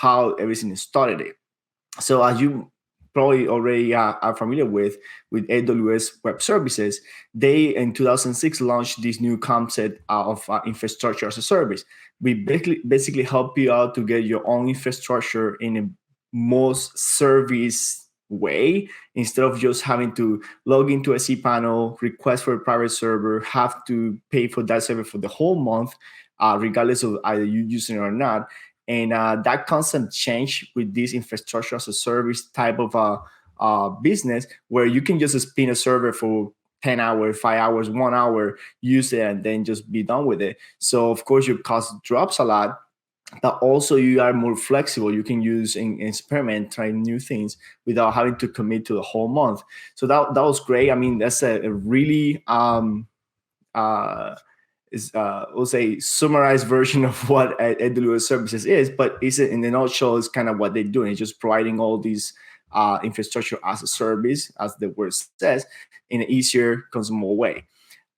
how everything started. So as you probably already are familiar with AWS Web Services, they in 2006 launched this new concept of infrastructure as a service. We basically help you out to get your own infrastructure in a most service way, instead of just having to log into a cPanel, request for a private server, have to pay for that server for the whole month, regardless of either you using it or not. And that constant change with this infrastructure as a service type of business, where you can just spin a server for 10 hours, 5 hours, 1 hour, use it, and then just be done with it. So, of course, your cost drops a lot, but also you are more flexible. You can use and experiment, try new things without having to commit to the whole month. So that was great. I mean, that's a really uh, we'll say summarized version of what AWS services is, but is it in a nutshell is kind of what they're doing. It's just providing all these infrastructure as a service, as the word says, in an easier, consumable way.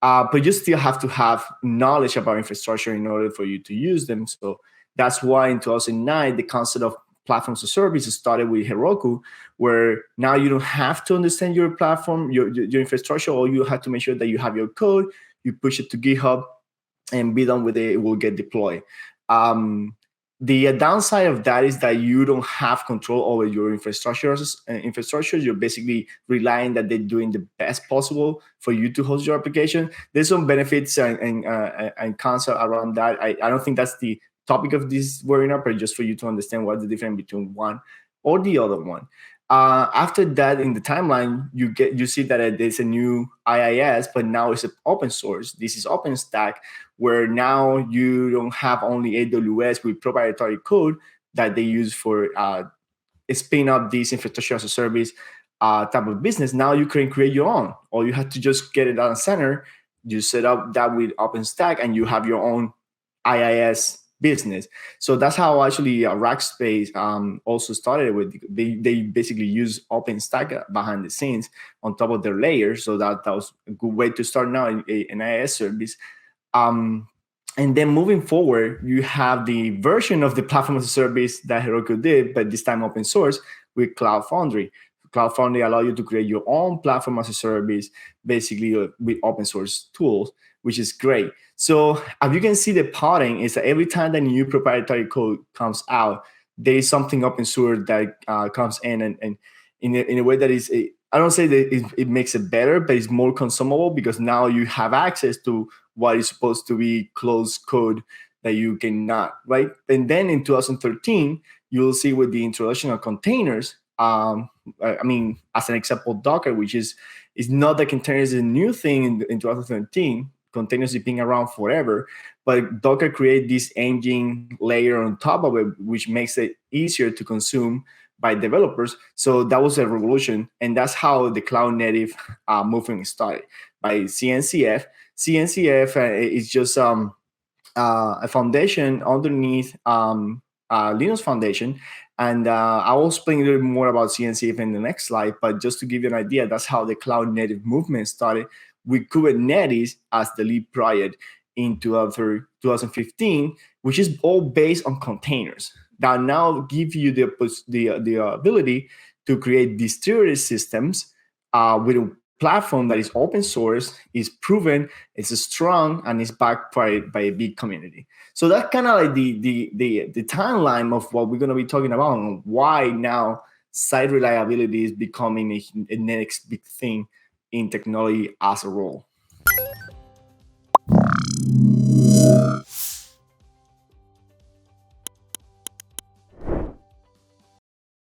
But you still have to have knowledge about infrastructure in order for you to use them. So that's why in 2009, the concept of platforms as a service started with Heroku, where now you don't have to understand your platform, your infrastructure. All you have to make sure that you have your code, you push it to GitHub, and be done with it. It will get deployed. The downside of that is that you don't have control over your infrastructure. You're basically relying that they're doing the best possible for you to host your application. There's some benefits and concept around that. I don't think that's the topic of this webinar, but just for you to understand what's the difference between one or the other one. After that, in the timeline, you see that there's a new IIS, but now it's open source. This is OpenStack, where now you don't have only AWS with proprietary code that they use for spin up this infrastructure as a service type of business. Now you can create your own, or you have to just get it on center. You set up that with OpenStack, and you have your own IIS business. So that's how actually Rackspace also started with. They basically use OpenStack behind the scenes on top of their layers. So that was a good way to start now an IIS service. And then moving forward, you have the version of the platform as a service that Heroku did, but this time open source with Cloud Foundry. Cloud Foundry allow you to create your own platform as a service, basically with open source tools, which is great. So as you can see, the pattern is that every time that new proprietary code comes out, there is something open source that comes in, and in a way that is, I don't say that it makes it better, but it's more consumable, because now you have access to what is supposed to be closed code that you cannot, right? And then in 2013, you'll see with the introduction of containers, I mean, as an example, Docker, which is not that containers is a new thing in 2013. Containers have been around forever, but Docker created this engine layer on top of it, which makes it easier to consume by developers. So that was a revolution, and that's how the cloud native movement started by CNCF. CNCF is just a foundation underneath Linux Foundation. And I will explain a little bit more about CNCF in the next slide. But just to give you an idea, that's how the cloud native movement started, with Kubernetes as the lead project in 2015, which is all based on containers. That now give you the ability to create distributed systems with a platform that is open source, is proven, it's strong, and is backed by a big community. So that's kind of like the timeline of what we're going to be talking about, and why now site reliability is becoming a next big thing in technology as a role.